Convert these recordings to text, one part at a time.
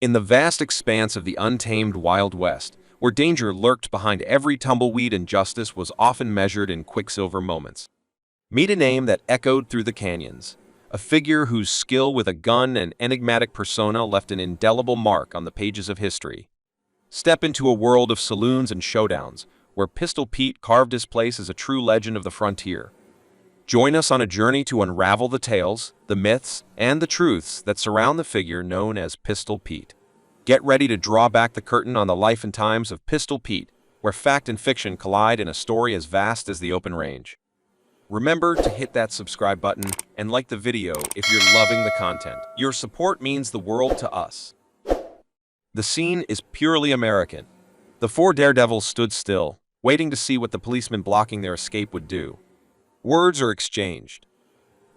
In the vast expanse of the untamed Wild West, where danger lurked behind every tumbleweed and justice was often measured in quicksilver moments. Meet a name that echoed through the canyons, a figure whose skill with a gun and enigmatic persona left an indelible mark on the pages of history. Step into a world of saloons and showdowns, where Pistol Pete carved his place as a true legend of the frontier. Join us on a journey to unravel the tales, the myths, and the truths that surround the figure known as Pistol Pete. Get ready to draw back the curtain on the life and times of Pistol Pete, where fact and fiction collide in a story as vast as the open range. Remember to hit that subscribe button and like the video if you're loving the content. Your support means the world to us. The scene is purely American. The four daredevils stood still, waiting to see what the policeman blocking their escape would do. Words are exchanged.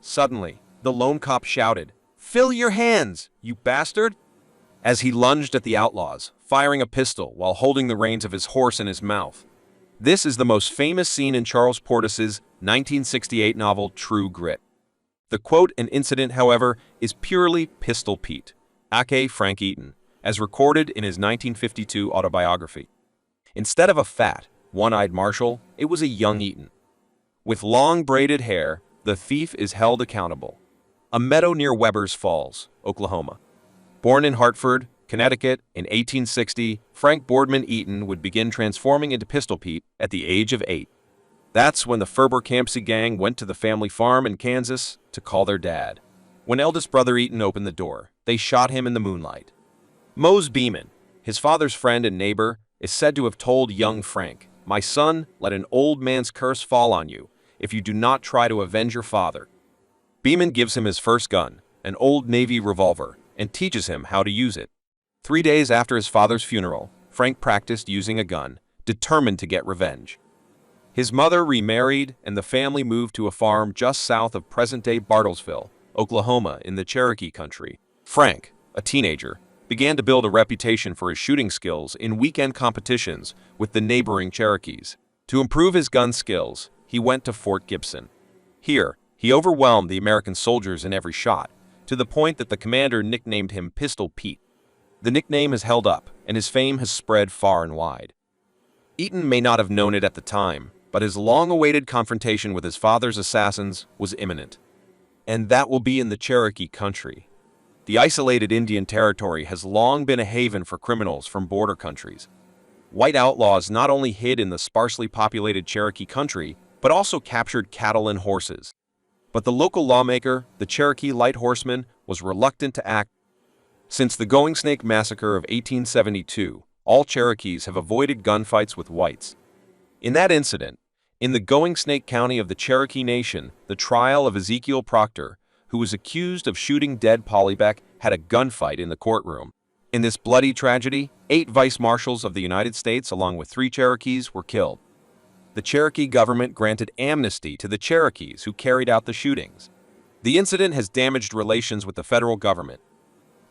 Suddenly, the lone cop shouted, "Fill your hands, you bastard!" as he lunged at the outlaws, firing a pistol while holding the reins of his horse in his mouth. This is the most famous scene in Charles Portis's 1968 novel True Grit. The quote and incident, however, is purely Pistol Pete, aka Frank Eaton, as recorded in his 1952 autobiography. Instead of a fat, one-eyed Marshal, it was a young Eaton. With long braided hair, the thief is held accountable. A meadow near Weber's Falls, Oklahoma. Born in Hartford, Connecticut in 1860, Frank Boardman Eaton would begin transforming into Pistol Pete at the age of 8. That's when the Ferber-Campsey gang went to the family farm in Kansas to call their dad. When eldest brother Eaton opened the door, they shot him in the moonlight. Mose Beeman, his father's friend and neighbor, is said to have told young Frank, "My son, let an old man's curse fall on you if you do not try to avenge your father." Beeman gives him his first gun, an old Navy revolver, and teaches him how to use it. 3 days after his father's funeral, Frank practiced using a gun, determined to get revenge. His mother remarried, and the family moved to a farm just south of present-day Bartlesville, Oklahoma, in the Cherokee Country. Frank, a teenager, began to build a reputation for his shooting skills in weekend competitions with the neighboring Cherokees. To improve his gun skills, he went to Fort Gibson. Here, he overwhelmed the American soldiers in every shot, to the point that the commander nicknamed him Pistol Pete. The nickname has held up, and his fame has spread far and wide. Eaton may not have known it at the time, but his long-awaited confrontation with his father's assassins was imminent. And that will be in the Cherokee Country. The isolated Indian Territory has long been a haven for criminals from border countries. White outlaws not only hid in the sparsely populated Cherokee Country, but also captured cattle and horses. But the local lawmaker, the Cherokee Light Horseman, was reluctant to act. Since the Going Snake Massacre of 1872, all Cherokees have avoided gunfights with whites. In that incident, in the Going Snake County of the Cherokee Nation, the trial of Ezekiel Proctor, who was accused of shooting dead Polybeck, had a gunfight in the courtroom. In this bloody tragedy, 8 vice marshals of the United States along with 3 Cherokees were killed. The Cherokee government granted amnesty to the Cherokees who carried out the shootings. The incident has damaged relations with the federal government.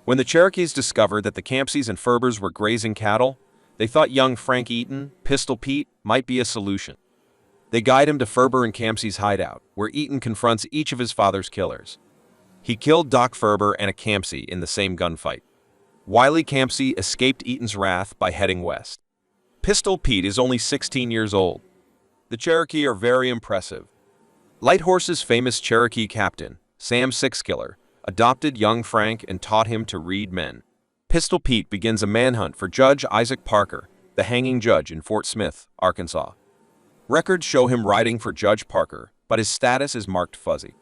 When the Cherokees discovered that the Campseys and Ferbers were grazing cattle, they thought young Frank Eaton, Pistol Pete, might be a solution. They guide him to Ferber and Campsey's hideout, where Eaton confronts each of his father's killers. He killed Doc Ferber and a Campsey in the same gunfight. Wily Campsey escaped Eaton's wrath by heading west. Pistol Pete is only 16 years old. The Cherokee are very impressive. Light Horse's famous Cherokee captain, Sam Sixkiller, adopted young Frank and taught him to read men. Pistol Pete begins a manhunt for Judge Isaac Parker, the hanging judge in Fort Smith, Arkansas. Records show him riding for Judge Parker, but his status is marked fuzzy.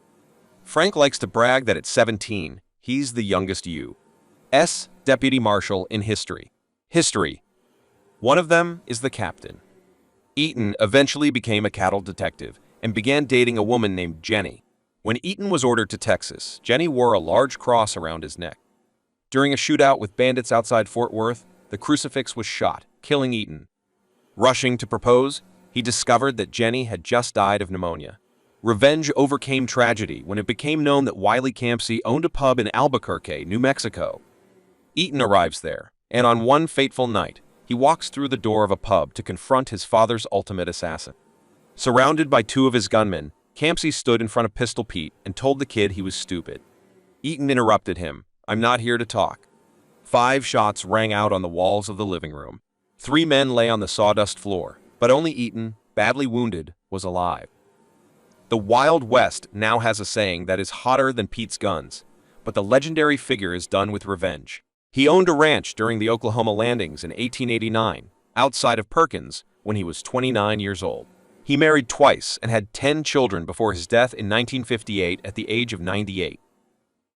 Frank likes to brag that at 17, he's the youngest U.S. deputy marshal in history. One of them is the captain. Eaton eventually became a cattle detective and began dating a woman named Jenny. When Eaton was ordered to Texas, Jenny wore a large cross around his neck. During a shootout with bandits outside Fort Worth, the crucifix was shot, killing Eaton. Rushing to propose, he discovered that Jenny had just died of pneumonia. Revenge overcame tragedy when it became known that Wiley Campsey owned a pub in Albuquerque, New Mexico. Eaton arrives there, and on one fateful night, he walks through the door of a pub to confront his father's ultimate assassin. Surrounded by 2 of his gunmen, Campsey stood in front of Pistol Pete and told the kid he was stupid. Eaton interrupted him, "I'm not here to talk." 5 shots rang out on the walls of the living room. 3 men lay on the sawdust floor, but only Eaton, badly wounded, was alive. The Wild West now has a saying that is hotter than Pete's guns, but the legendary figure is done with revenge. He owned a ranch during the Oklahoma landings in 1889, outside of Perkins, when he was 29 years old. He married twice and had 10 children before his death in 1958 at the age of 98.